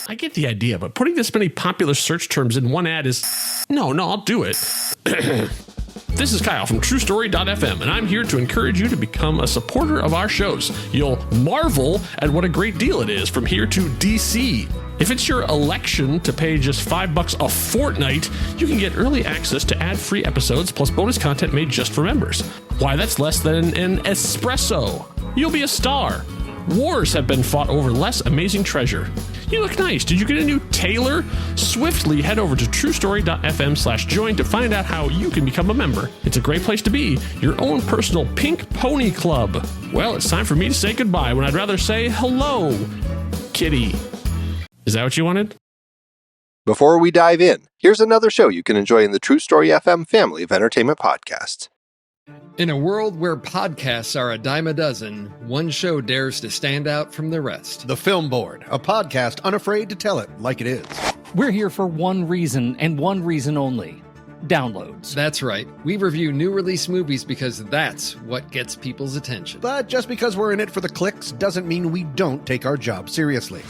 I get the idea, but putting this many popular search terms in one ad is... No, I'll do it. This is Kyle from TrueStory.fm, and I'm here to encourage you to become a supporter of our shows. You'll marvel at what a great deal it is from here to DC. If it's your election to pay just $5 a fortnight, you can get early access to ad-free episodes plus bonus content made just for members. Why, that's less than an espresso. You'll be a star. Wars have been fought over less amazing treasure. You look nice. Did you get a new tailor? Swiftly head over to truestory.fm/join to find out how you can become a member. It's a great place to be. Your own personal pink pony club. Well, it's time for me to say goodbye when I'd rather say hello, kitty. Is that what you wanted? Before we dive in, here's another show you can enjoy in the True Story FM family of entertainment podcasts. In a world where podcasts are a dime a dozen, one show dares to stand out from the rest. The Film Board, a podcast unafraid to tell it like it is. We're here for one reason and one reason only. Downloads. That's right. We review new release movies because that's what gets people's attention. But just because we're in it for the clicks doesn't mean we don't take our job seriously.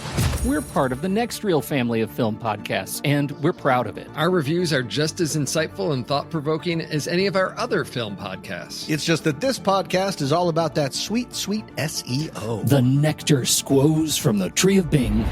We're part of the Next Reel family of film podcasts, and we're proud of it. Our reviews are just as insightful and thought-provoking as any of our other film podcasts. It's just that this podcast is all about that sweet, sweet SEO. The nectar squoze from the tree of Bing.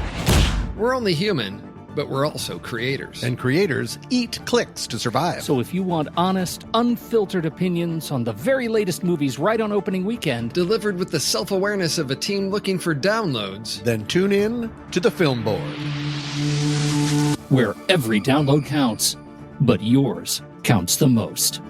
We're only human, but we're also creators. And creators eat clicks to survive. So if you want honest, unfiltered opinions on the very latest movies right on opening weekend, delivered with the self-awareness of a team looking for downloads, then tune in to the Film Board, where every download counts, but yours counts the most.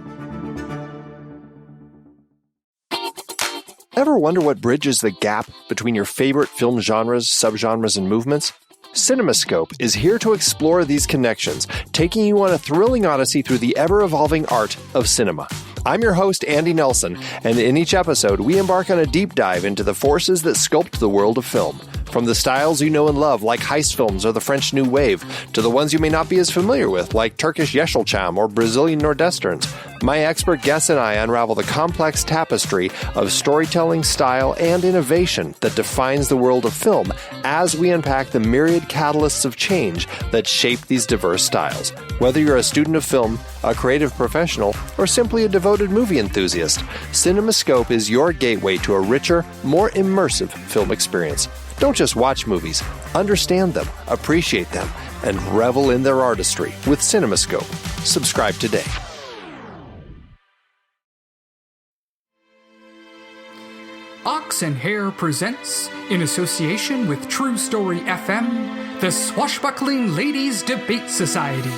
Ever wonder what bridges the gap between your favorite film genres, subgenres, and movements? CinemaScope is here to explore these connections, taking you on a thrilling odyssey through the ever-evolving art of cinema. I'm your host, Andy Nelson, and in each episode, we embark on a deep dive into the forces that sculpt the world of film. From the styles you know and love, like heist films or the French New Wave, to the ones you may not be as familiar with, like Turkish Yeşilçam or Brazilian Nordwesterns, my expert guests and I unravel the complex tapestry of storytelling, style, and innovation that defines the world of film as we unpack the myriad catalysts of change that shape these diverse styles. Whether you're a student of film, a creative professional, or simply a devoted movie enthusiast, CinemaScope is your gateway to a richer, more immersive film experience. Don't just watch movies, understand them, appreciate them, and revel in their artistry with CinemaScope. Subscribe today. Ox Hare presents, in association with True Story FM, the Swashbuckling Ladies Debate Society.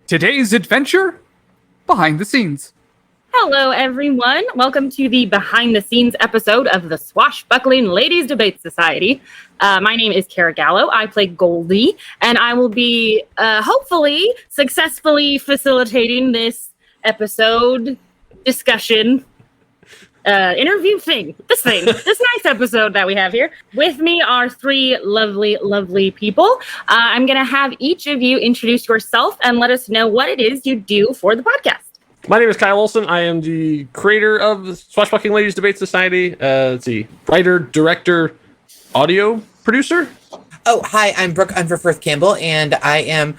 Today's adventure, behind the scenes. Hello, everyone. Welcome to the behind the scenes episode of the Swashbuckling Ladies Debate Society. My name is Kara Gallo. I play Goldie, and I will be hopefully successfully facilitating this episode discussion interview thing. This nice episode that we have here. With me are three lovely people. I'm going to have each of you introduce yourself and let us know what it is you do for the podcast. My name is Kyle Olson. I am the creator of the Swashbuckling Ladies Debate Society. Let's see, writer, director, audio producer. Oh, hi, I'm Brooke Unverfirth Campbell, and I am,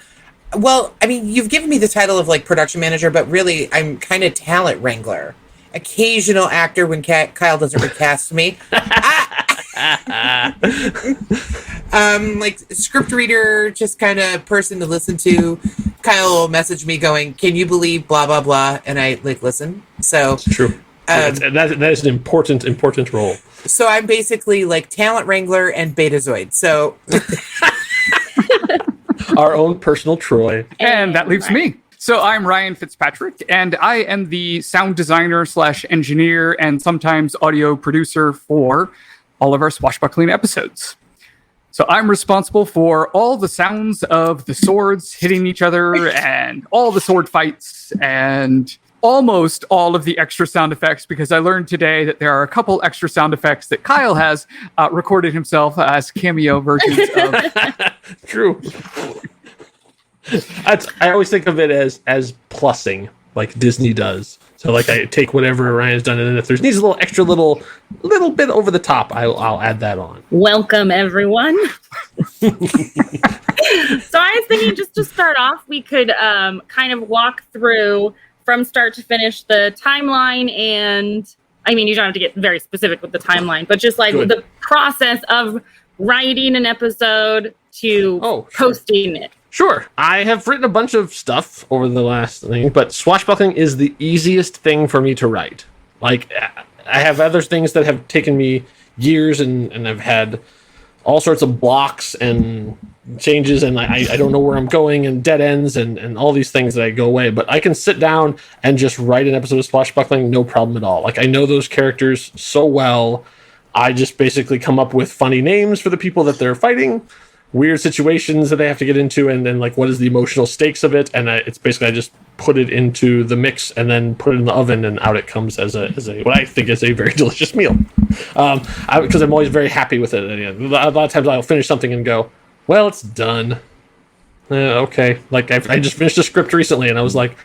well, I mean, you've given me the title of, like, production manager, but really, I'm kind of talent wrangler. Occasional actor when Kyle doesn't recast me. Like, script reader, just kind of person to listen to. Kyle will message me going, "Can you believe blah, blah, blah?" And I, like, listen. So it's true. That is an important role. So I'm basically, like, talent wrangler and Betazoid. So our own personal Troy. And that leaves me. So I'm Ryan Fitzpatrick, and I am the sound designer / engineer and sometimes audio producer for all of our Swashbuckling episodes. So I'm responsible for all the sounds of the swords hitting each other and all the sword fights and almost all of the extra sound effects, because I learned today that there are a couple extra sound effects that Kyle has recorded himself as cameo versions of. True. I always think of it as plussing, like Disney does. So like I take whatever Ryan's done, and then if there's needs a little extra little bit over the top, I'll add that on. Welcome, everyone. So I was thinking, just to start off, we could kind of walk through from start to finish the timeline, and I mean, you don't have to get very specific with the timeline, but just like the process of writing an episode to posting it. Sure. I have written a bunch of stuff over the last thing, but Swashbuckling is the easiest thing for me to write. Like, I have other things that have taken me years, and I've had all sorts of blocks and changes, and I don't know where I'm going, and dead ends, and all these things that I go away. But I can sit down and just write an episode of Swashbuckling, no problem at all. Like, I know those characters so well. I just basically come up with funny names for the people that they're fighting, weird situations that they have to get into, and then like what is the emotional stakes of it, and it's basically I just put it into the mix and then put it in the oven, and out it comes as a what I think is a very delicious meal, because I'm always very happy with it. And, a lot of times I'll finish something and go, well, it's done. Okay, like I just finished a script recently, and I was like,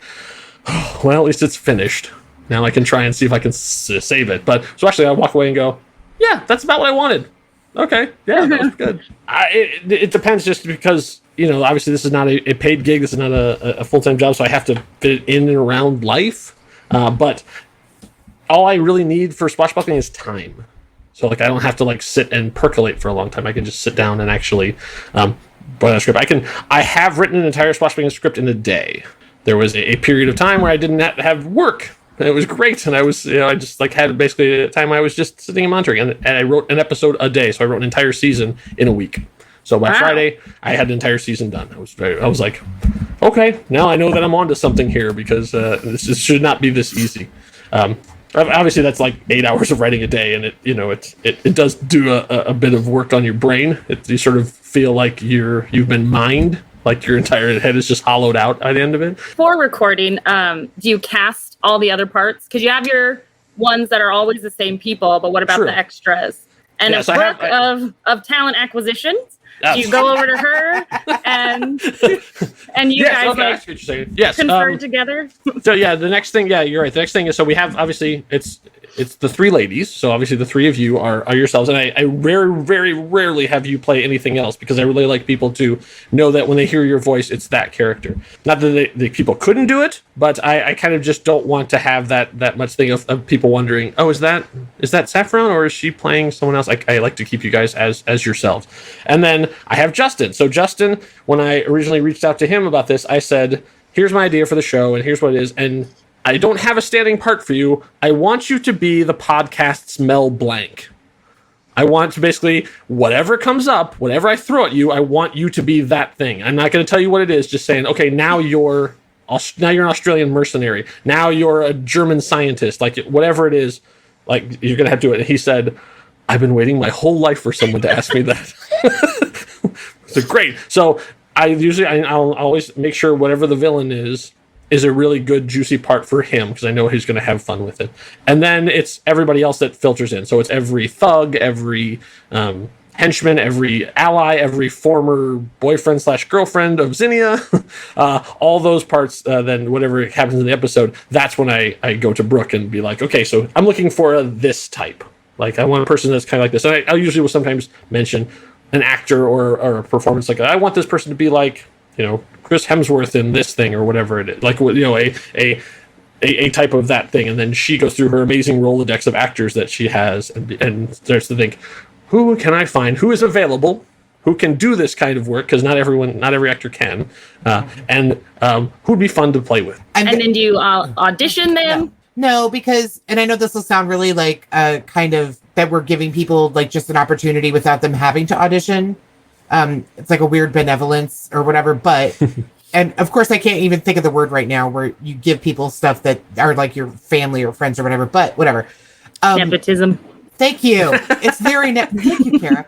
oh, well, at least it's finished. Now I can try and see if I can save it. But so actually I walk away and go, yeah, that's about what I wanted. Okay, yeah, that was good. It depends, just because, you know, obviously this is not a paid gig. This is not a full-time job, so I have to fit it in and around life. But all I really need for Swashbuckling is time. So, like, I don't have to, like, sit and percolate for a long time. I can just sit down and actually write a script. I have written an entire Swashbuckling script in a day. There was a period of time where I didn't have work. And it was great, and I was, I just like had basically a time I was just sitting and monitoring, and I wrote an episode a day, so I wrote an entire season in a week. So by Friday, I had an entire season done. I was like, okay, now I know that I'm onto something here, because this should not be this easy. Obviously, that's like 8 hours of writing a day, and it does do a bit of work on your brain. You sort of feel like you've been mined, like your entire head is just hollowed out at the end of it. For recording, do you cast all the other parts? Because you have your ones that are always the same people, but what about the extras? And a book of talent acquisitions. Do you go over to her and you guys confer together? So yeah, the next thing, you're right. The next thing is, so we have, obviously it's the three ladies. So obviously the three of you are yourselves, and I very rarely have you play anything else, because I really like people to know that when they hear your voice, it's that character. Not that the people couldn't do it, but I kind of just don't want to have that much thing of people wondering, oh, is that Saffron, or is she playing someone else? I like to keep you guys as yourselves. And then I have Justin. So Justin, when I originally reached out to him about this, I said, here's my idea for the show, and here's what it is, and I don't have a standing part for you. I want you to be the podcast's Mel Blanc. I want to basically, whatever comes up, whatever I throw at you, I want you to be that thing. I'm not going to tell you what it is, just saying, okay, now you're an Australian mercenary. Now you're a German scientist. Like, whatever it is, like, you're going to have to do it. And he said, I've been waiting my whole life for someone to ask me that. So great. So I'll always make sure whatever the villain is a really good, juicy part for him, because I know he's going to have fun with it. And then it's everybody else that filters in. So it's every thug, every henchman, every ally, every former boyfriend/girlfriend of Zinnia, all those parts. Then whatever happens in the episode, that's when I go to Brooke and be like, okay, so I'm looking for this type. Like, I want a person that's kind of like this. And I usually will sometimes mention an actor or a performance. Like, I want this person to be like, Chris Hemsworth in this thing, or whatever it is, like, a type of that thing. And then she goes through her amazing Rolodex of actors that she has and starts to think, who can I find, who is available, who can do this kind of work, because not every actor can, and who'd be fun to play with. And then do you audition them? No, because, and I know this will sound really like kind of that we're giving people like just an opportunity without them having to audition. It's like a weird benevolence or whatever, but, and of course I can't even think of the word right now where you give people stuff that are like your family or friends or whatever, but whatever. Nepotism. Thank you. It's very, thank you, Kara.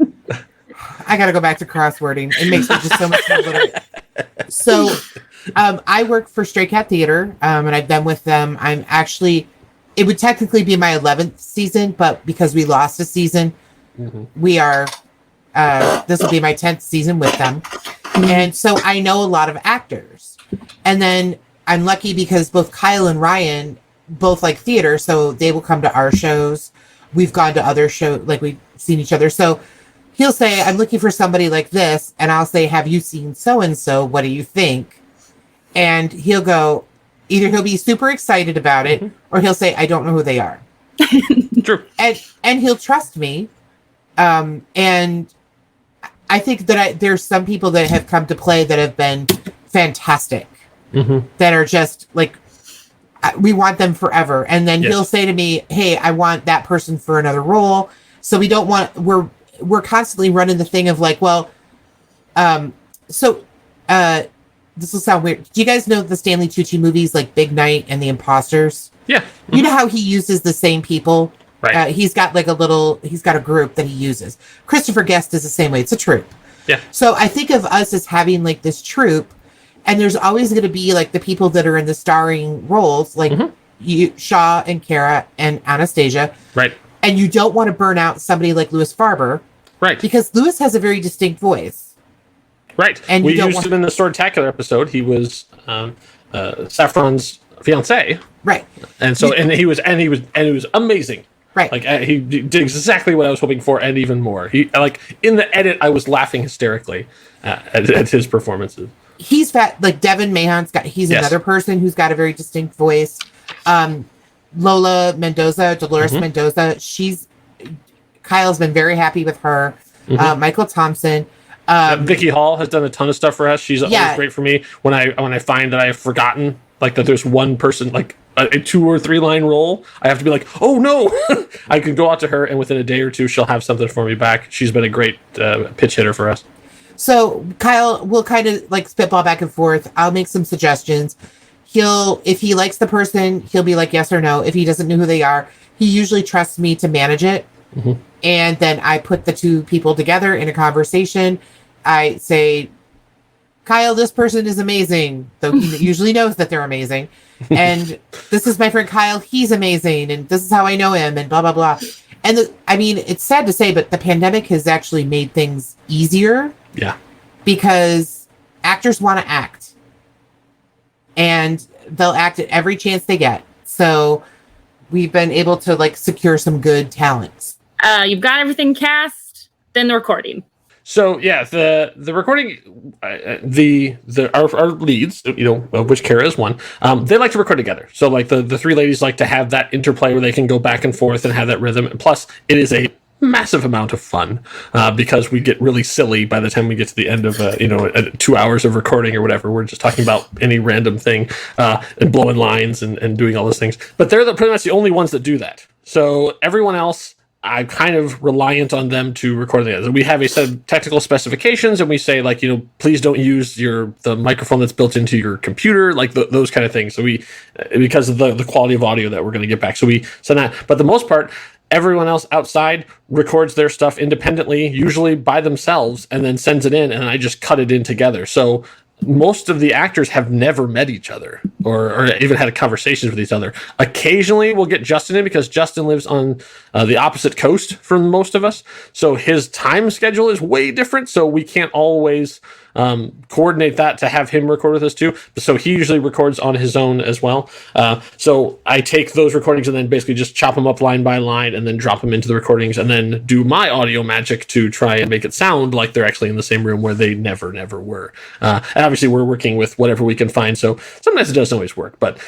I got to go back to crosswording. It makes it just so much more literate. So, I work for Stray Cat Theater, and I've been with them. It would technically be my 11th season, but because we lost a season, we are, this will be my 10th season with them. And so I know a lot of actors. And then I'm lucky because both Kyle and Ryan both like theater, so they will come to our shows. We've gone to other shows, like we've seen each other. So he'll say, I'm looking for somebody like this. And I'll say, have you seen so-and-so? What do you think? And he'll go, either he'll be super excited about it, or he'll say, I don't know who they are. True. And he'll trust me. And I think that there's some people that have come to play that have been fantastic, that are just like, we want them forever. And then he'll say to me, hey, I want that person for another role. So we're constantly running the thing of like, well, this will sound weird. Do you guys know the Stanley Tucci movies like Big Night and The Imposters? Yeah. You know how he uses the same people? Right. He's got a group that he uses. Christopher Guest is the same way. It's a troupe. Yeah. So I think of us as having like this troupe, and there's always going to be like the people that are in the starring roles, like you, Shaw and Kara and Anastasia. Right. And you don't want to burn out somebody like Louis Farber. Right. Because Louis has a very distinct voice. Right. And we used him in the Swordtacular episode. He was Saffron's fiance. Right. And so he was amazing. Right. Like he did exactly what I was hoping for and even more. He like in the edit I was laughing hysterically at his performances. He's fat. Like Devin Mahon's he's another person who's got a very distinct voice. Lola Mendoza, Dolores Mendoza. Kyle's been very happy with her. Michael Thompson. Vicky Hall has done a ton of stuff for us. She's always great for me when I find that I have forgotten like that there's one person like a 2 or 3 line role. I have to be like, oh no. I can go out to her and within a day or two she'll have something for me back. She's been a great pitch hitter for us. So Kyle will kind of like spitball back and forth. I'll make some suggestions. If he likes the person, he'll be like yes or no. If he doesn't know who they are, he usually trusts me to manage it. And then I put the two people together in a conversation. I say, Kyle, this person is amazing. Though he usually knows that they're amazing. And this is my friend Kyle. He's amazing. And this is how I know him and blah, blah, blah. And it's sad to say, but the pandemic has actually made things easier. Yeah. Because actors want to act. And they'll act at every chance they get. So we've been able to like secure some good talents. You've got everything cast, then the recording. So yeah, the recording, our leads, of which Kara is one, they like to record together. So like the 3 ladies like to have that interplay where they can go back and forth and have that rhythm. And plus, it is a massive amount of fun because we get really silly by the time we get to the end of 2 hours of recording or whatever. We're just talking about any random thing and blowing lines and doing all those things. But they're pretty much the only ones that do that. So everyone else, I'm kind of reliant on them to record the. We have a set of technical specifications, and we say like, please don't use the microphone that's built into your computer, like those kind of things. So because of the quality of audio that we're going to get back, so we send that. But the most part, everyone else outside records their stuff independently, usually by themselves, and then sends it in, and I just cut it in together. So most of the actors have never met each other or even had conversations with each other. Occasionally we'll get Justin in because Justin lives on the opposite coast from most of us. So his time schedule is way different. So we can't always coordinate that to have him record with us too. So he usually records on his own as well. So I take those recordings and then basically just chop them up line by line and then drop them into the recordings and then do my audio magic to try and make it sound like they're actually in the same room where they never were. And obviously we're working with whatever we can find. So sometimes it doesn't always work, but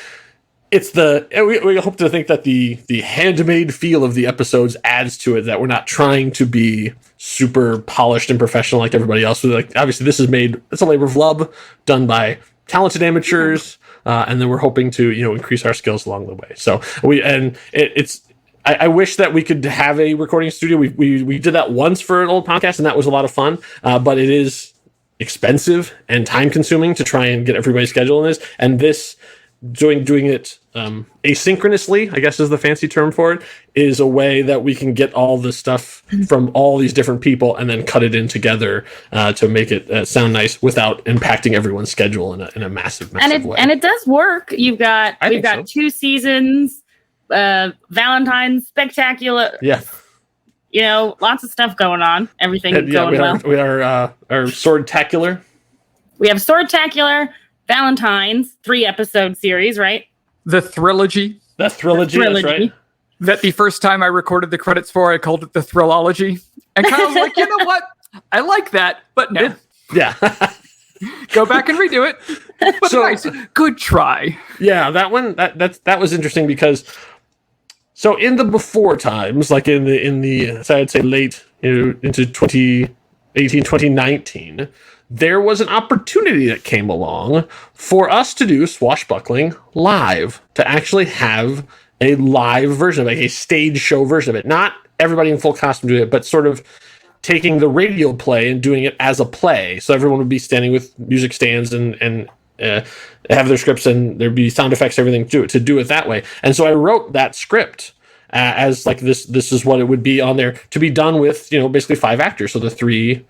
it's we hope to think that the handmade feel of the episodes adds to it, that we're not trying to be super polished and professional like everybody else. Like obviously this it's a labor of love done by talented amateurs. And then we're hoping to, increase our skills along the way. So I wish that we could have a recording studio. We did that once for an old podcast and that was a lot of fun. But it is expensive and time consuming to try and get everybody's schedule in this. And this doing it asynchronously, I guess is the fancy term for it, is a way that we can get all the stuff from all these different people and then cut it in together to make it sound nice without impacting everyone's schedule in a massive way. And it does work. We've got 2 seasons, Valentine's Spectacular. Yeah. You know, lots of stuff going on. Everything going well. We are our Swordtacular. We have Swordtacular, Valentine's, 3-episode series, right? The Thrilogy. That's Thrilogy, that's right. That the first time I recorded the credits for, I called it the Thrillology. And Kyle's like, you know what? I like that, but no. Yeah. Go back and redo it. But nice. Good try. Yeah, that one, that was interesting because... So in the before times, like in the so I'd say late into 2018, 2019, there was an opportunity that came along for us to do Swashbuckling live, to actually have a live version of it, like a stage show version of it. Not everybody in full costume doing it, but sort of taking the radio play and doing it as a play. So everyone would be standing with music stands and have their scripts, and there'd be sound effects, everything to do it that way. And so I wrote that script as like this is what it would be on there, to be done with, basically 5 actors. So the 3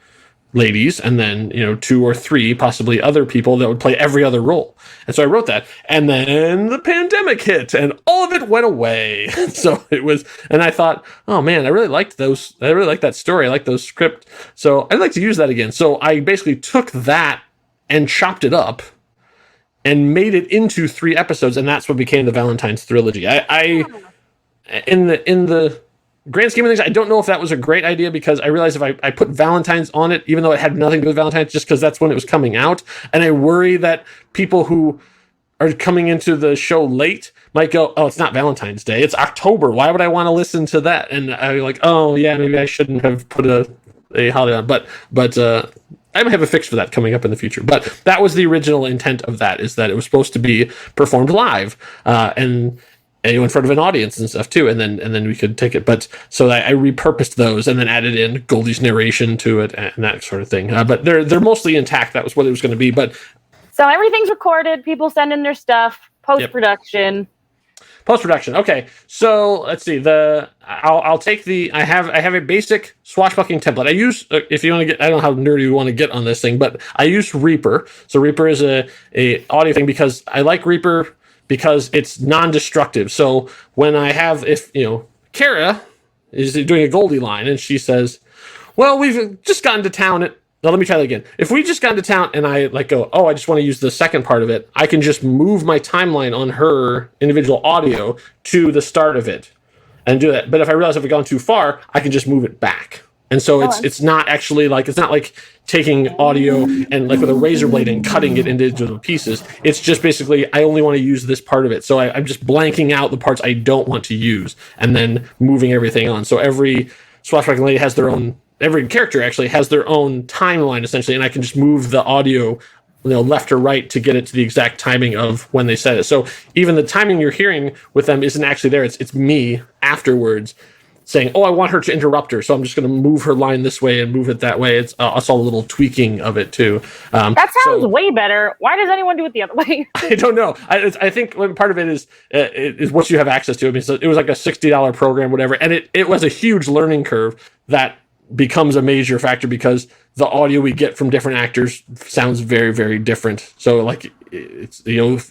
ladies and then, 2 or 3 possibly other people that would play every other role. And so I wrote that, and then the pandemic hit and all of it went away. So it was, and I thought, oh man, I really liked that story. I like those script. So I'd like to use that again. So I basically took that and chopped it up and made it into 3 episodes, and that's what became the Valentine's Thrilogy. I in the grand scheme of things, I don't know if that was a great idea, because I realized if I put Valentine's on it, even though it had nothing to do with Valentine's, just because that's when it was coming out, and I worry that people who are coming into the show late might go, oh, it's not Valentine's Day, it's October, why would I want to listen to that? And I'm like, oh yeah, maybe I shouldn't have put a holiday on, but I might have a fix for that coming up in the future. But that was the original intent of that, is that it was supposed to be performed live, and in front of an audience and stuff too, and then we could take it. But so I repurposed those and then added in Goldie's narration to it and that sort of thing. But they're mostly intact. That was what it was going to be. But so everything's recorded. People send in their stuff. Post-production. Post-production. Okay. So let's see. I'll take I have a basic swashbuckling template. I use, if you want to get, I don't know how nerdy you want to get on this thing, but I use Reaper. So Reaper is a audio thing, because I like Reaper because it's non-destructive. So when I have, Kara is doing a Goldie line and she says, well, we've just gotten to town. Now let me try that again. If we just gotten to town and I go, oh, I just want to use the second part of it, I can just move my timeline on her individual audio to the start of it and do that. But if I realize I've gone too far, I can just move it back. And so it's not actually it's not like taking audio and like with a razor blade and cutting it into individual pieces. It's just basically, I only want to use this part of it. So I'm just blanking out the parts I don't want to use and then moving everything on. So every swashbuckling lady has their own, every character actually has their own timeline essentially. And I can just move the audio, left or right to get it to the exact timing of when they said it. So even the timing you're hearing with them isn't actually there. It's me afterwards saying, oh, I want her to interrupt her, so I'm just going to move her line this way and move it that way. It's also a little tweaking of it, too. That sounds way better. Why does anyone do it the other way? I don't know. I think part of it is what you have access to. I mean, so it was like a $60 program, whatever, and it was a huge learning curve that becomes a major factor, because the audio we get from different actors sounds very, very different. So like it's,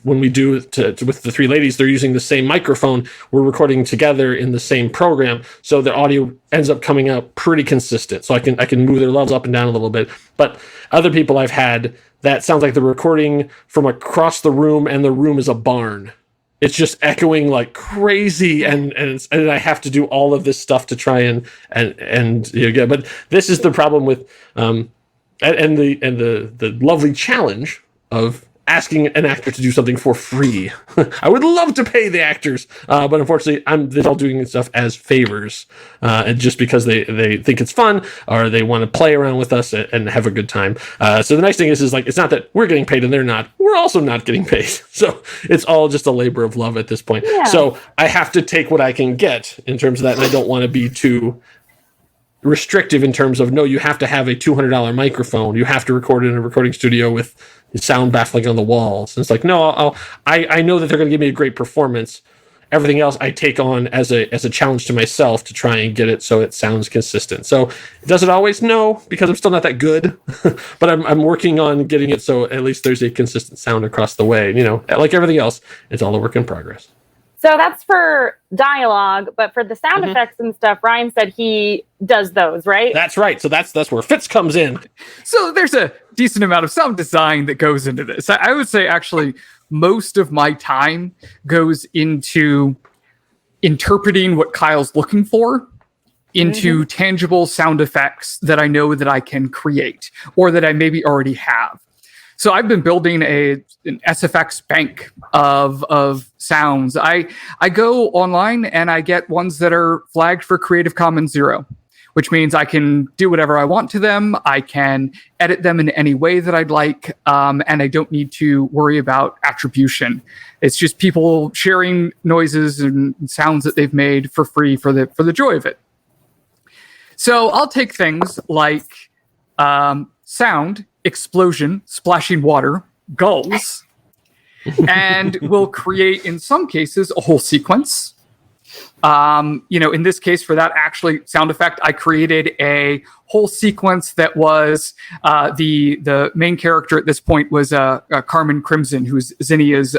when we do with the 3 ladies, they're using the same microphone. We're recording together in the same program. So the audio ends up coming out pretty consistent. So I can move their levels up and down a little bit. But other people I've had, that sounds like they're recording from across the room and the room is a barn. It's just echoing like crazy, and I have to do all of this stuff to try and get. But this is the problem with and the lovely challenge of asking an actor to do something for free. I would love to pay the actors, but unfortunately, they're all doing stuff as favors, and just because they think it's fun or they want to play around with us and have a good time. So the nice thing is like, it's not that we're getting paid and they're not. We're also not getting paid. So it's all just a labor of love at this point. Yeah. So I have to take what I can get in terms of that, and I don't want to be too restrictive in terms of, no, you have to have a $200 microphone. You have to record in a recording studio with the sound baffling on the walls. And it's like, no, I know that they're going to give me a great performance. Everything else I take on as a challenge to myself to try and get it so it sounds consistent. So does it always? No, because I'm still not that good, but I'm working on getting it so at least there's a consistent sound across the way. Like everything else, it's all a work in progress. So that's for dialogue, but for the sound effects and stuff, Ryan said he does those, right? That's right. So that's where Fitz comes in. So there's a decent amount of sound design that goes into this. I would say actually most of my time goes into interpreting what Kyle's looking for into tangible sound effects that I know that I can create or that I maybe already have. So I've been building an SFX bank of sounds. I go online and I get ones that are flagged for Creative Commons 0, which means I can do whatever I want to them. I can edit them in any way that I'd like, and I don't need to worry about attribution. It's just people sharing noises and sounds that they've made for free for the joy of it. So I'll take things like sound, explosion, splashing water, gulls, and we'll create, in some cases, a whole sequence. In this case, for that actually sound effect, I created a whole sequence that was the main character at this point was Carmen Crimson, who's Zinnia's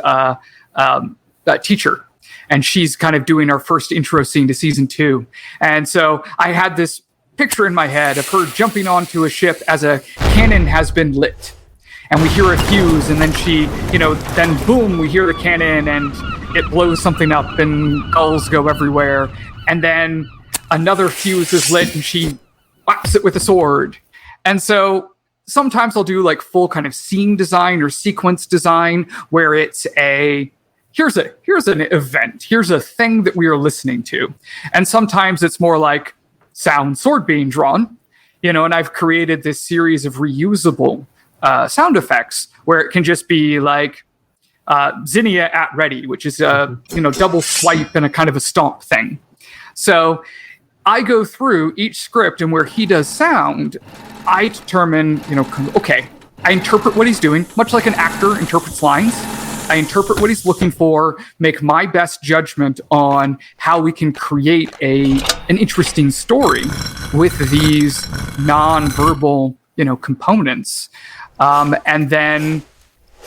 teacher. And she's kind of doing our first intro scene to season 2. And so I had this picture in my head of her jumping onto a ship as a cannon has been lit. And we hear a fuse, and then she, then boom, we hear the cannon, and it blows something up, and gulls go everywhere. And then another fuse is lit, and she whacks it with a sword. And so sometimes I'll do like full kind of scene design or sequence design, where it's here's an event, here's a thing that we are listening to. And sometimes it's more like sound sword being drawn, and I've created this series of reusable sound effects where it can just be like Zinnia at ready, which is a double swipe and a kind of a stomp thing. So I go through each script, and where he does sound, I determine, okay, I interpret what he's doing, much like an actor interprets lines. I interpret what he's looking for, make my best judgment on how we can create an interesting story with these non-verbal, components, and then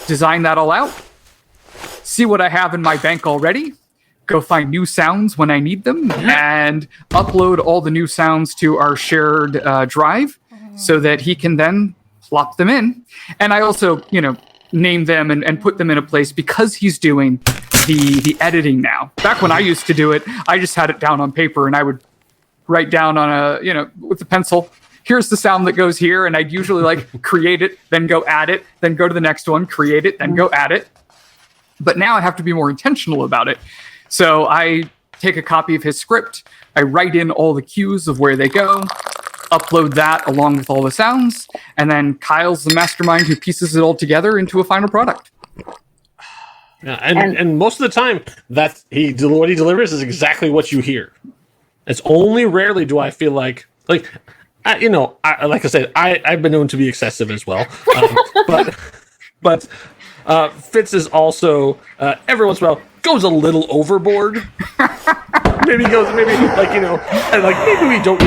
design that all out, see what I have in my bank already, go find new sounds when I need them, and upload all the new sounds to our shared drive so that he can then plop them in. And I also, name them and put them in a place because he's doing the editing now. Back when I used to do it, I just had it down on paper and I would write down on with a pencil, here's the sound that goes here. And I'd usually create it, then go add it, then go to the next one, create it, then go add it. But now I have to be more intentional about it. So I take a copy of his script, I write in all the cues of where they go, upload that along with all the sounds, and then Kyle's the mastermind who pieces it all together into a final product. Yeah, and most of the time, what he delivers is exactly what you hear. It's only rarely do I feel like like I said, I've been known to be excessive as well, but Fitz is also every once in a while goes a little overboard. Maybe we don't need a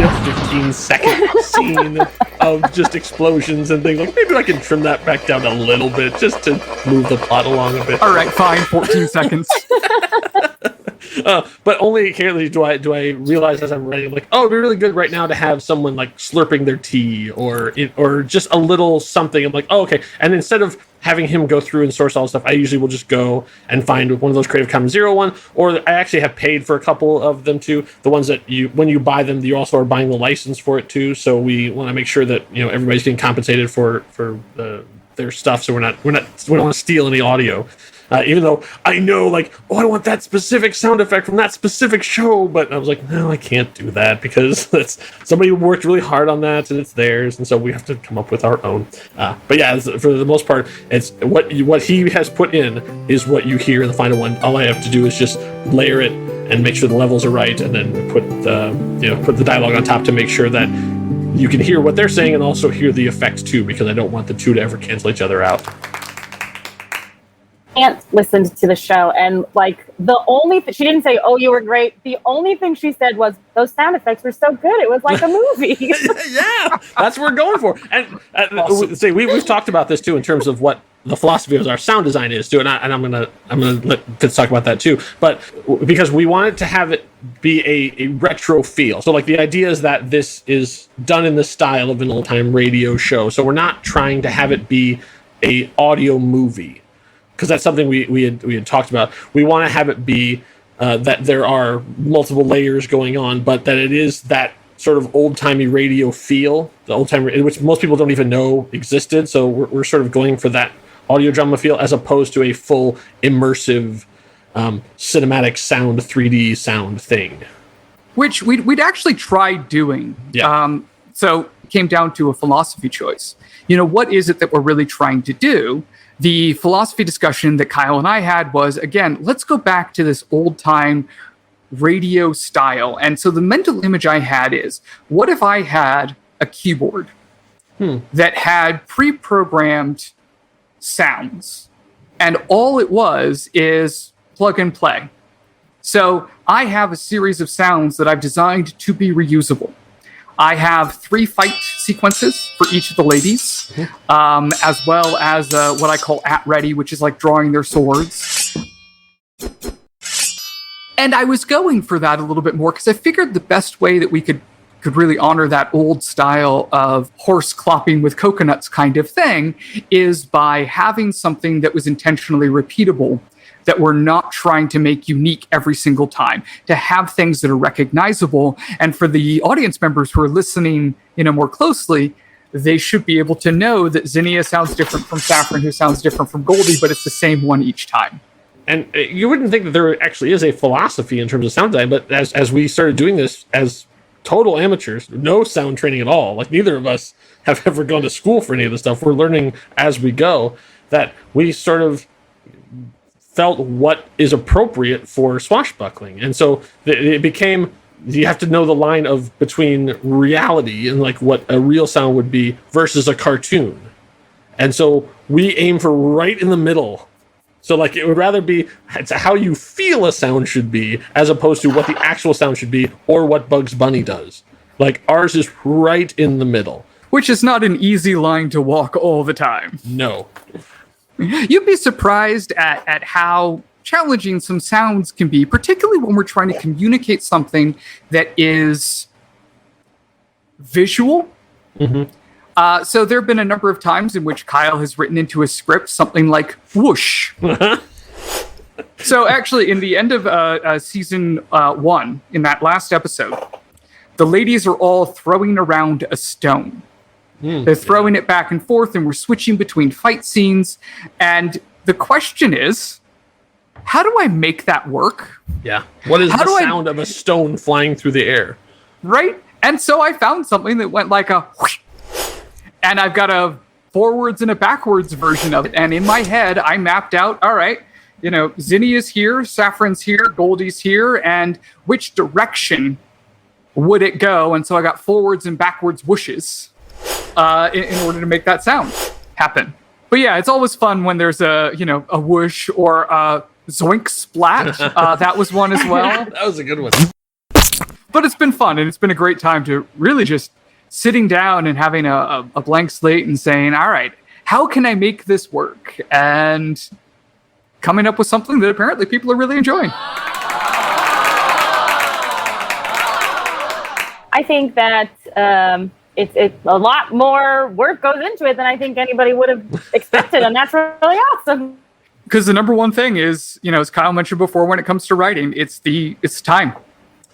15-second scene of just explosions and things. Maybe I can trim that back down a little bit just to move the plot along a bit. All right, fine, 14 seconds. But only occasionally do I realize as I'm writing, it'd be really good right now to have someone slurping their tea or just a little something. I'm like, oh, okay. And instead of having him go through and source all the stuff, I usually will just go and find one of those Creative Commons 01, or I actually have paid for a couple of them too. The ones that when you buy them, you also are buying the license for it too. So we want to make sure that everybody's getting compensated for their stuff, so we don't want to steal any audio. Even though I know, I want that specific sound effect from that specific show, but I was like, no, I can't do that because somebody worked really hard on that and it's theirs, and so we have to come up with our own. But yeah, for the most part, it's what he has put in is what you hear in the final one. All I have to do is just layer it and make sure the levels are right, and then put the dialogue on top to make sure that you can hear what they're saying and also hear the effects too, because I don't want the two to ever cancel each other out. Aunt listened to the show, and like the only she didn't say, "Oh, you were great." The only thing she said was, "Those sound effects were so good. It was like a movie." Yeah, that's what we're going for. And awesome. We've talked about this too in terms of what the philosophy of our sound design is too, and I'm gonna let Fitz talk about that too. But because we wanted to have it be a retro feel, so like the idea is that this is done in the style of an old time radio show. So we're not trying to have it be a audio movie, because that's something we had talked about. We want to have it be that there are multiple layers going on, but that it is that sort of old-timey radio feel, the old-time, which most people don't even know existed. So we're sort of going for that audio drama feel as opposed to a full immersive cinematic sound, 3D sound thing. Which we'd actually tried doing. Yeah. So it came down to a philosophy choice. What is it that we're really trying to do? The philosophy discussion that Kyle and I had was, again, let's go back to this old-time radio style. And so the mental image I had is, what if I had a keyboard that had pre-programmed sounds, and all it was is plug and play. So I have a series of sounds that I've designed to be reusable. I have 3 fight sequences for each of the ladies, as well as what I call at ready, which is like drawing their swords. And I was going for that a little bit more because I figured the best way that we could really honor that old style of horse clopping with coconuts kind of thing is by having something that was intentionally repeatable, that we're not trying to make unique every single time, to have things that are recognizable. And for the audience members who are listening, more closely, they should be able to know that Zinnia sounds different from Saffron, who sounds different from Goldie, but it's the same one each time. And you wouldn't think that there actually is a philosophy in terms of sound design, but as we started doing this as total amateurs, no sound training at all, like neither of us have ever gone to school for any of this stuff, we're learning as we go, that we sort of felt what is appropriate for swashbuckling. And so it became, you have to know the line of between reality and like what a real sound would be versus a cartoon. And so we aim for right in the middle. So like it would rather be how you feel a sound should be as opposed to what the actual sound should be or what Bugs Bunny does. Like ours is right in the middle. Which is not an easy line to walk all the time. No. You'd be surprised at how challenging some sounds can be, particularly when we're trying to communicate something that is visual. Mm-hmm. So there have been a number of times in which Kyle has written into a script something like whoosh. So actually, in the end of season 1, in that last episode, the ladies are all throwing around a stone. They're throwing it back and forth, and we're switching between fight scenes. And the question is, how do I make that work? Yeah. What is the sound of a stone flying through the air? Right? And so I found something that went like a whoosh, and I've got a forwards and a backwards version of it. And in my head, I mapped out, all right, Zinnia's here, Saffron's here, Goldie's here, and which direction would it go? And so I got forwards and backwards whooshes. In order to make that sound happen. But yeah, it's always fun when there's a whoosh or a zoink splat. That was one as well. That was a good one. But it's been fun, and it's been a great time to really just sitting down and having a blank slate and saying, all right, how can I make this work? And coming up with something that apparently people are really enjoying. I think that it's a lot more work goes into it than I think anybody would have expected, and that's really awesome. Because the number one thing is, as Kyle mentioned before, when it comes to writing, it's time.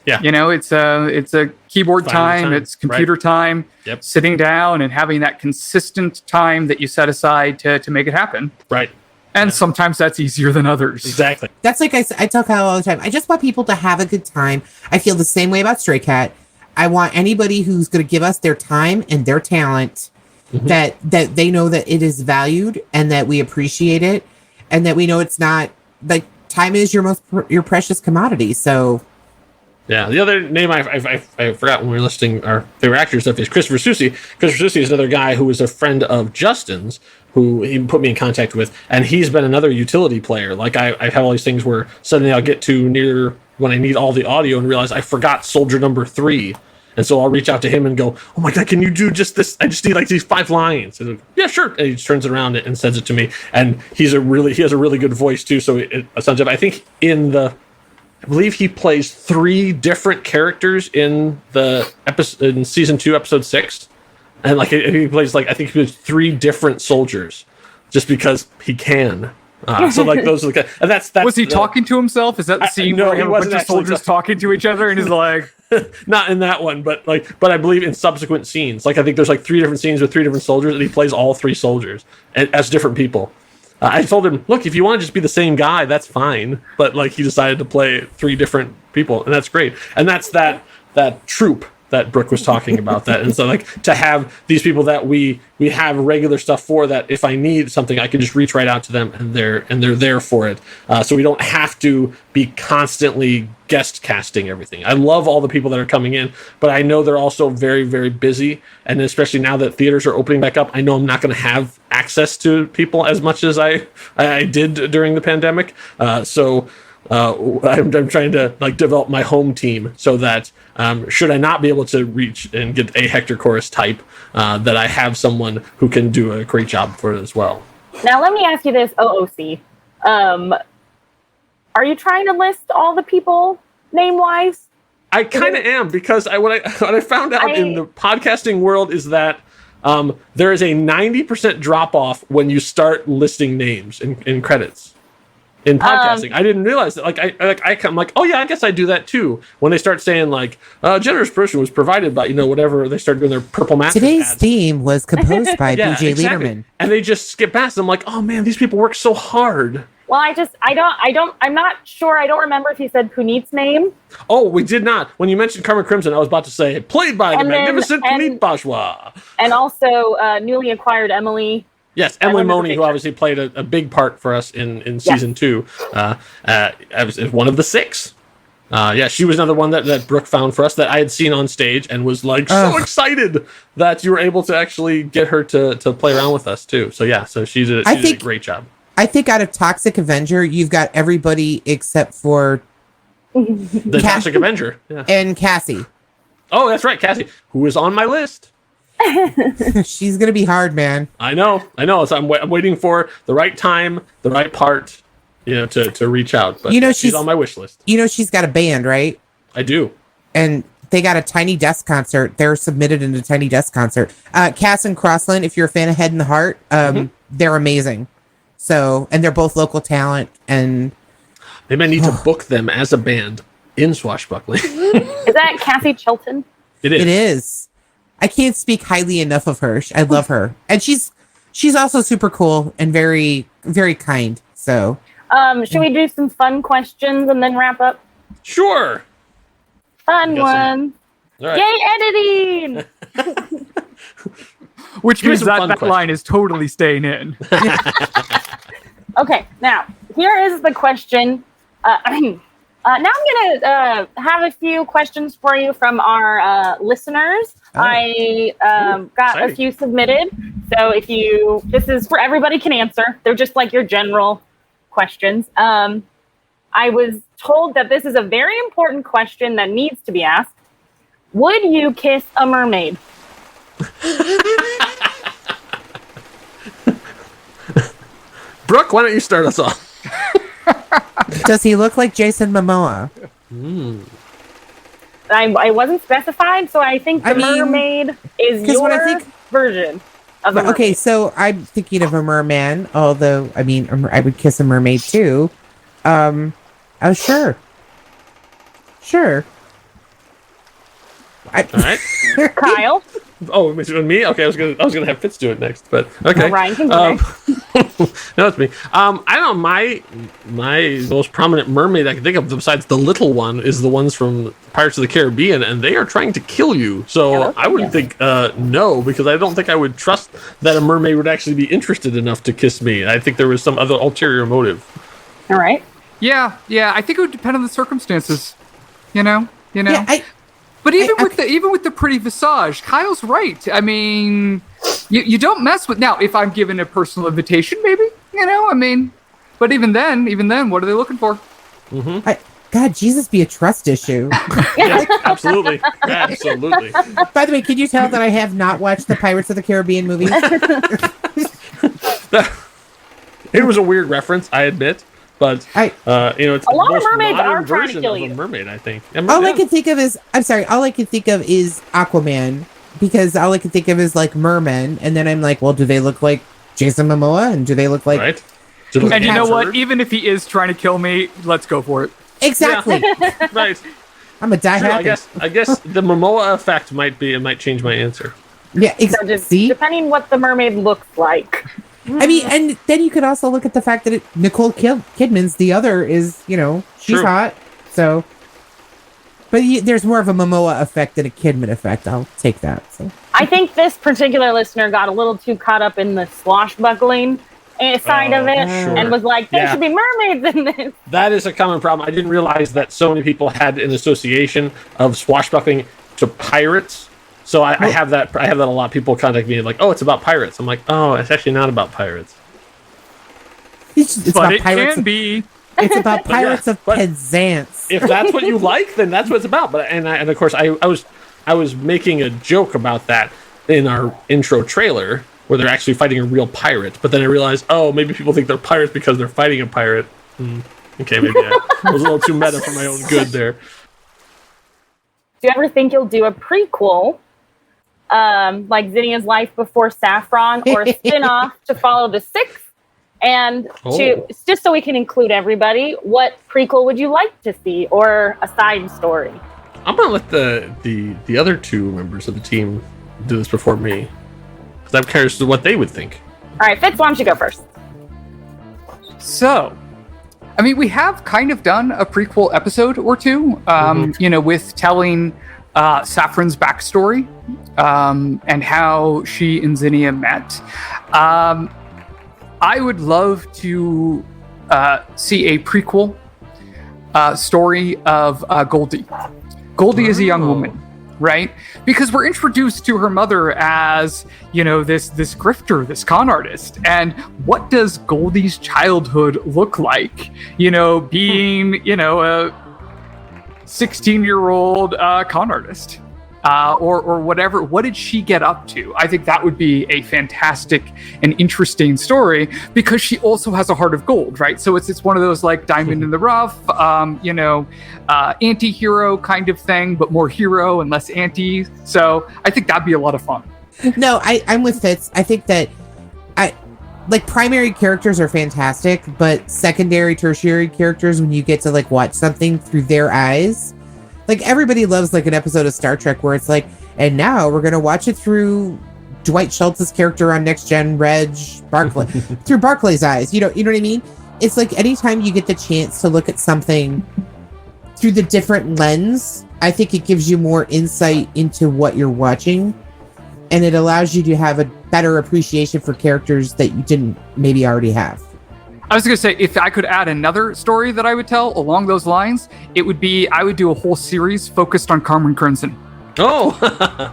Yeah. It's a keyboard time, it's computer time, sitting down and having that consistent time that you set aside to make it happen. Right. And sometimes that's easier than others. Exactly. That's like I tell Kyle all the time. I just want people to have a good time. I feel the same way about Stray Cat. I want anybody who's going to give us their time and their talent, that they know that it is valued and that we appreciate it, and that we know it's not like time is your precious commodity. So, yeah. The other name I forgot when we were listing our favorite actors stuff is Christopher Soucy. Christopher Soucy is another guy who was a friend of Justin's, who he put me in contact with, and he's been another utility player. Like I have all these things where suddenly I'll get to near when I need all the audio and realize I forgot soldier number 3. And so I'll reach out to him and go, "Oh my God, can you do just this? I just need like these 5 lines." And yeah, sure. And he just turns it around and sends it to me. And he has a really good voice too. So it sounds like, I think I believe he plays 3 different characters in the episode in season 2, episode 6. And like he plays I think he plays 3 different soldiers just because he can. So like those are the and that's was he talking to himself? Is that the scene where he was a bunch of soldiers talking to each other and he's like not in that one, but I believe in subsequent scenes. Like I think there's 3 different scenes with 3 different soldiers, and he plays all 3 soldiers as different people. I told him, look, if you want to just be the same guy, that's fine. But he decided to play 3 different people, and that's great. And that's that troop that Brooke was talking about. That and so to have these people that we have regular stuff for, that if I need something, I can just reach right out to them, and they're there for it. So we don't have to be constantly guest casting everything. I love all the people that are coming in, but I know they're also very, very busy, and especially now that theaters are opening back up, I know I'm not going to have access to people as much as I did during the pandemic. So I'm trying to develop my home team so that should I not be able to reach and get a Hector Chorus type, that I have someone who can do a great job for it as well. Now let me ask you this, OOC. Are you trying to list all the people name-wise? I kind of am, because what I found out in the podcasting world is that there is a 90% drop-off when you start listing names in credits. In podcasting, I didn't realize that. I'm like, oh yeah, I guess I do that too. When they start saying generous person was provided by whatever, they start doing their purple mattress. Today's ads. theme was composed by Yeah, BJ exactly. Lederman, and they just skip past. I'm like, oh man, these people work so hard. Well, I'm not sure. I don't remember if you said Puneet's name. Oh, we did not. When you mentioned Carmen Crimson, I was about to say played by the magnificent Puneet Bajwa, and also newly acquired Emily. Yes, Emily Money, who obviously played a big part for us in season 2. Was one of the 6. She was another one that Brooke found for us that I had seen on stage and was so excited that you were able to actually get her to play around with us too. So yeah, so she did a great job. I think out of Toxic Avenger, you've got everybody except for the Toxic Avenger and Cassie. Oh, that's right, Cassie, who is on my list. She's gonna be hard, man. I know. So I'm waiting for the right time, the right part, to reach out. But she's on my wish list. She's got a band, right? I do. And they got a Tiny Desk concert. They're submitted in a Tiny Desk concert. Cass and Crossland, if you're a fan of Head and the Heart, they're amazing. So, and they're both local talent, and they may need to book them as a band in Swashbuckling. Is that Cassie Chilton? It is. It is. I can't speak highly enough of her. I love her, and she's also super cool and very, very kind. So, should we do some fun questions and then wrap up? Sure. Fun one. Right. Yay, editing! Which means that line is totally staying in. Okay, now here is the question. Now I'm going to have a few questions for you from our listeners. I got a few submitted. So this is for everybody can answer. They're just your general questions. I was told that this is a very important question that needs to be asked. Would you kiss a mermaid? Brooke, why don't you start us off? Does he look like Jason Momoa? I wasn't specified, so I think the mermaid is your version of a mermaid. Okay, so I'm thinking of a merman, although, I would kiss a mermaid too. Oh, sure. Sure. All right. Kyle? Oh, me? Okay, I was gonna have Fitz do it next, but okay. Ryan can do it. No, it's me. I don't know. My most prominent mermaid I can think of, besides the little one, is the ones from Pirates of the Caribbean, and they are trying to kill you. So I wouldn't think no, because I don't think I would trust that a mermaid would actually be interested enough to kiss me. I think there was some other ulterior motive. All right. Yeah. I think it would depend on the circumstances. You know. Yeah, But even with the pretty visage, Kyle's right. I mean, you don't mess with now. If I'm given a personal invitation, maybe But even then, what are they looking for? Mm-hmm. God, Jesus be a trust issue. Yes, absolutely. By the way, can you tell that I have not watched the Pirates of the Caribbean movies? It was a weird reference, I admit, but it's A lot the of most mermaids modern are trying to version kill of you. a mermaid, I think. All I can think of is Aquaman, because all I can think of is like mermen, and then I'm like, well, do they look like Jason Momoa, and do they look like? Right. And you know what? Even if he is trying to kill me, let's go for it. Exactly. Yeah. Right. I'm a die happy. I guess the Momoa effect might change my answer. Yeah, So exactly. just depending what the mermaid looks like. I mean, and then you could also look at the fact that Nicole Kidman's the other is, she's True. hot. So, but there's more of a Momoa effect than a Kidman effect. I'll take that. So. I think this particular listener got a little too caught up in the swashbuckling side of it and was like, there should be mermaids in this. That is a common problem. I didn't realize that so many people had an association of swashbuckling to pirates. So I have that. I have that a lot. People contact me like, "Oh, it's about pirates." I'm like, "Oh, it's actually not about pirates." It's But about it pirates. can be. It's about Pirates of Penzance. If that's what you like, then that's what it's about. But and of course, I was making a joke about that in our intro trailer where they're actually fighting a real pirate. But then I realized, oh, maybe people think they're pirates because they're fighting a pirate. Okay, maybe I was a little too meta for my own good there. Do you ever think you'll do a prequel, like Zinnia's life before Saffron, or a spin-off to follow the sixth? And just so we can include everybody, what prequel would you like to see, or a side story? I'm gonna let the other two members of the team do this before me, because I'm curious to what they would think. All right, Fitz, why don't you go first? So, I mean, we have kind of done a prequel episode or two, with telling Saffron's backstory and how she and Zinnia met. I would love to see a prequel story of Goldie. Goldie is a young woman, right? Because we're introduced to her mother as, this grifter, this con artist. And what does Goldie's childhood look like? Being, a 16-year-old con artist. Or whatever. What did she get up to? I think that would be a fantastic and interesting story, because she also has a heart of gold, right? So it's one of those like diamond in the rough, anti-hero kind of thing, but more hero and less anti. So I think that'd be a lot of fun. No, I'm with Fitz. I think that primary characters are fantastic, but secondary, tertiary characters, when you get to like watch something through their eyes. Like, everybody loves, like, an episode of Star Trek where it's like, and now we're going to watch it through Dwight Schultz's character on Next Gen, Reg Barclay, through Barclay's eyes. You know what I mean? It's like anytime you get the chance to look at something through the different lens, I think it gives you more insight into what you're watching. And it allows you to have a better appreciation for characters that you didn't maybe already have. I was going to say, if I could add another story that I would tell along those lines, it would be, I would do a whole series focused on Carmen Crimson. Oh,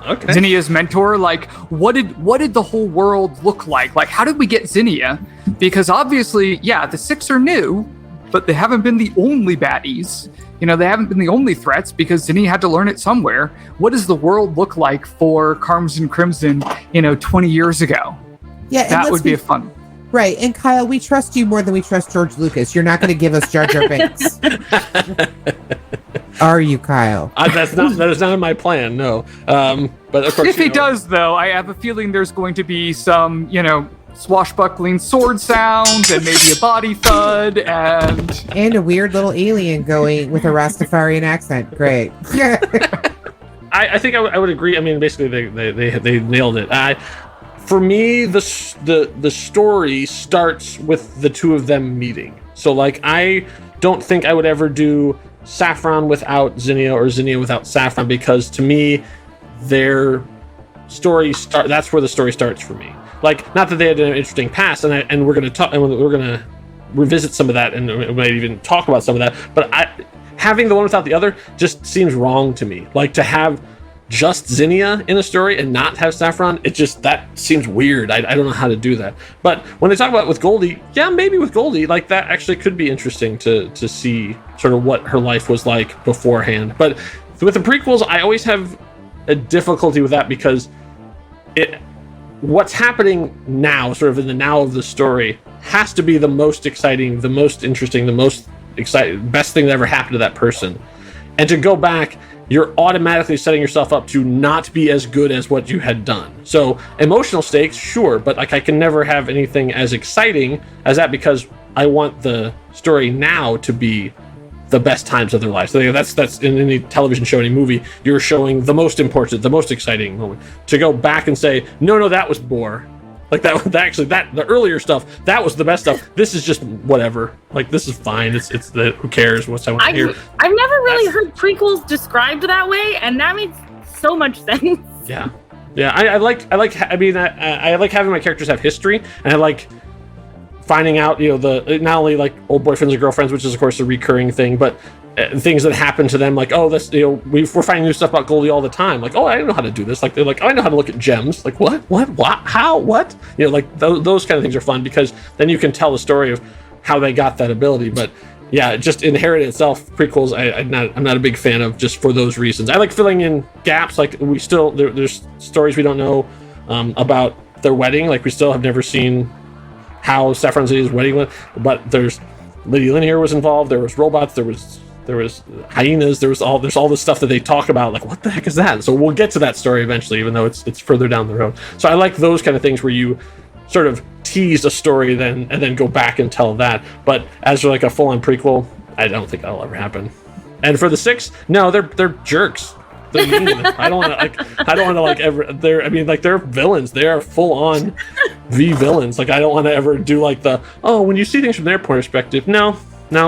okay. Zinnia's mentor. Like, what did the whole world look like? Like, how did we get Zinnia? Because obviously, the six are new, but they haven't been the only baddies. They haven't been the only threats, because Zinnia had to learn it somewhere. What does the world look like for Carmen Crimson, 20 years ago? Yeah, that would be a fun. Right, and Kyle, we trust you more than we trust George Lucas. You're not going to give us Jar Jar Binks. Are you, Kyle? That is not in my plan, no. But of course, if he does, though, I have a feeling there's going to be some, swashbuckling sword sound and maybe a body thud and a weird little alien going with a Rastafarian accent. Great. I think I would agree. I mean, basically, they nailed it. For me, the story starts with the two of them meeting. So, like, I don't think I would ever do Saffron without Zinnia or Zinnia without Saffron, because to me, their story that's where the story starts for me. Like, not that they had an interesting past, and we're gonna talk, and we're gonna revisit some of that, and we might even talk about some of that. But having the one without the other just seems wrong to me. Like, to have just Zinnia in a story and not have Saffron, that seems weird. I don't know how to do that. But when they talk about it with Goldie, yeah, maybe with Goldie, like, that actually could be interesting to see sort of what her life was like beforehand. But with the prequels, I always have a difficulty with that, because what's happening now, sort of in the now of the story, has to be the most exciting, the most interesting, the most exciting, best thing that ever happened to that person. And to go back, you're automatically setting yourself up to not be as good as what you had done. So emotional stakes, sure, but like, I can never have anything as exciting as that, because I want the story now to be the best times of their lives. So that's in any television show, any movie, you're showing the most important, the most exciting moment. To go back and say, no, that was bore. Like, the earlier stuff, that was the best stuff. This is just whatever. Like, this is fine. It's who cares? What's I want to hear? I've never really heard prequels described that way, and that makes so much sense. Yeah. I like having my characters have history, and I like finding out, not only like old boyfriends and girlfriends, which is of course a recurring thing, but things that happen to them, like, oh, this, we're finding new stuff about Goldie all the time. Like, oh, I don't know how to do this. Like, they're like, oh, I know how to look at gems. Like, what, how, what? Like, those kind of things are fun, because then you can tell the story of how they got that ability. But yeah, just inherent itself, prequels, I'm not a big fan of, just for those reasons. I like filling in gaps. Like, there's stories we don't know about their wedding. Like, we still have never seen how Saffron City's wedding went, but there's Lady Linear was involved. There was robots. There was hyenas. There's all this stuff that they talk about. Like, what the heck is that? So we'll get to that story eventually, even though it's further down the road. So I like those kind of things where you sort of tease a story and then go back and tell that. But as for like a full-on prequel, I don't think that'll ever happen. And for the 6, no, they're jerks. They're mean. I don't want to ever. They're villains. They are full-on villains. Like, I don't want to ever do like when you see things from their point of perspective. No,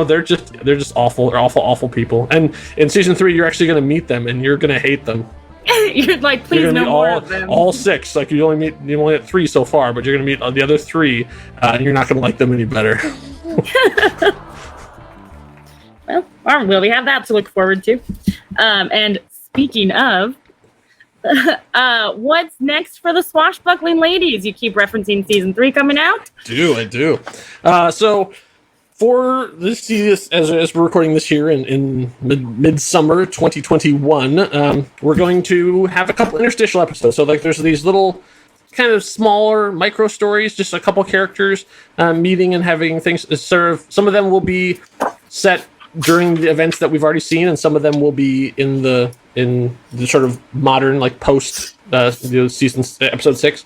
they're just awful. They're awful people. And in season 3, you're actually going to meet them, and you're going to hate them. You're like, please no more of them. All 6. Like, you only had 3 so far, but you're going to meet the other 3, and you're not going to like them any better. Well, we have that to look forward to. And speaking of, what's next for the Swashbuckling ladies? You keep referencing season 3 coming out. I do. So for this season, as we're recording this here in midsummer 2021, we're going to have a couple interstitial episodes. So like, there's these little kind of smaller micro stories, just a couple characters meeting and having things serve. Some of them will be set during the events that we've already seen, and some of them will be in the sort of modern, like, post season episode 6.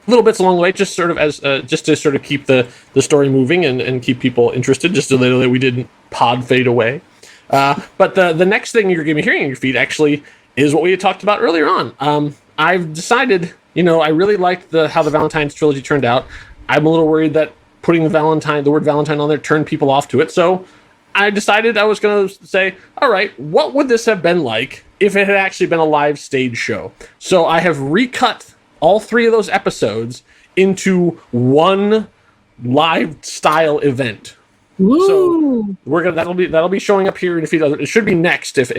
Little bits along the way, just sort of as just to sort of keep the story moving and keep people interested, just so that we didn't pod fade away. But the next thing you're going to be hearing in your feed actually is what we had talked about earlier on. I've decided, I really liked how the Valentine's trilogy turned out. I'm a little worried that putting the word Valentine on there turned people off to it. So I decided I was going to say, all right, what would this have been like if it had actually been a live stage show? So I have recut all 3 of those episodes into one live style event. Ooh. So that'll be showing up here in a few. It should be next if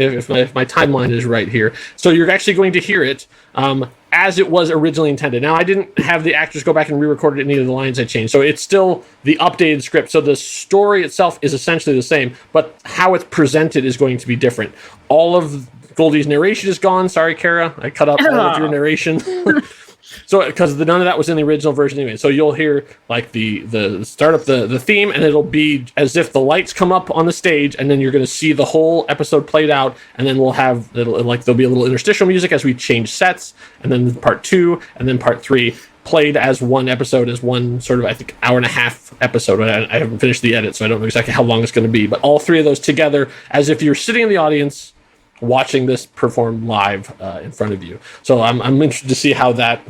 my timeline is right here. So you're actually going to hear it as it was originally intended. Now, I didn't have the actors go back and re-record any of the lines I changed, so it's still the updated script. So the story itself is essentially the same, but how it's presented is going to be different. All of Goldie's narration is gone. Sorry, Kara, I cut out all of your narration. So, because none of that was in the original version anyway. So you'll hear like the start up the theme, and it'll be as if the lights come up on the stage, and then you're going to see the whole episode played out, and then there'll be a little interstitial music as we change sets, and then part 2, and then part 3 played as one episode, as one sort of, I think, hour and a half episode. I haven't finished the edit, so I don't know exactly how long it's going to be, but all 3 of those together as if you're sitting in the audience watching this performed live in front of you. So I'm interested to see how that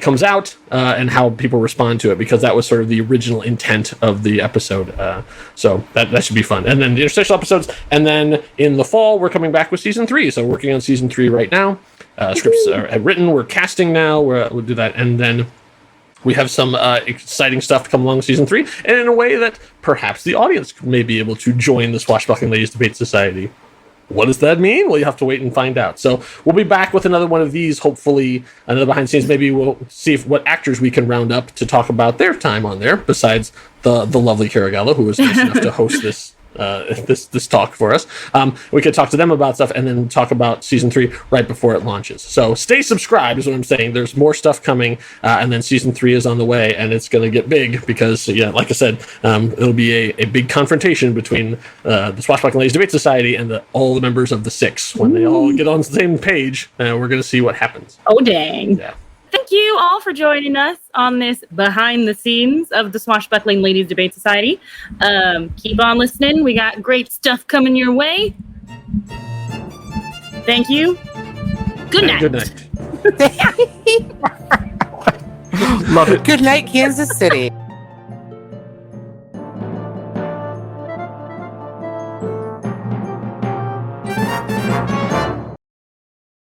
comes out and how people respond to it, because that was sort of the original intent of the episode. So that should be fun. And then the interstitial episodes, and then in the fall we're coming back with season 3. So working on season 3 right now. Scripts are written. We're casting now. We'll do that, and then We have some exciting stuff to come along in season 3, and in a way that perhaps the audience may be able to join the Swashbuckling Ladies Debate Society. What does that mean? Well, you have to wait and find out. So we'll be back with another one of these, hopefully another behind the scenes. Maybe we'll see what actors we can round up to talk about their time on there, besides the lovely Cara Gallo, who was nice enough to host this this talk for us. We could talk to them about stuff and then talk about season 3 right before it launches. So stay subscribed is what I'm saying. There's more stuff coming, and then season 3 is on the way, and it's going to get big because, like I said, it'll be a big confrontation between the Swashbuckling Ladies Debate Society and all the members of the 6. When they all get on the same page, we're going to see what happens. Oh, dang. Yeah. Thank you all for joining us on this behind the scenes of the Swashbuckling Ladies Debate Society. Keep on listening. We got great stuff coming your way. Thank you. Good night. Good night. Love it. Good night, Kansas City.